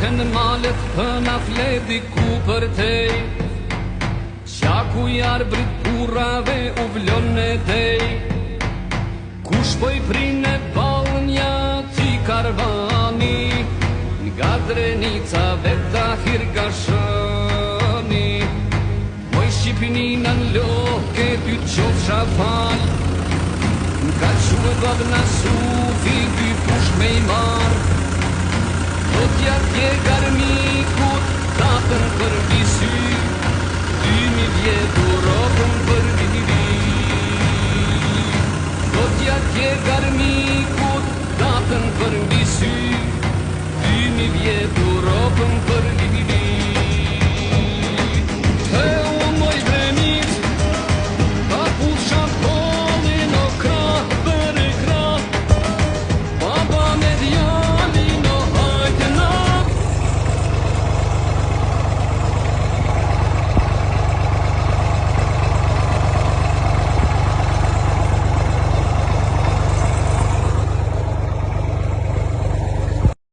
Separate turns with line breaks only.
Shkohen malet hëna fledi ku për tej, qaku i arbrit burrave u vlon e tej. Kush po i prine balnja ti karvani, nga Drenica veta Hirgashani. Moj Shqipinina n'loke ty qofsha fal, ka quë babna sufi dy fush me i mar. Do t'ja tje garmikut datën për visy, 2000 vjetur rogën për viri. Do t'ja tje garmikut datën për visy, 2000 vjetur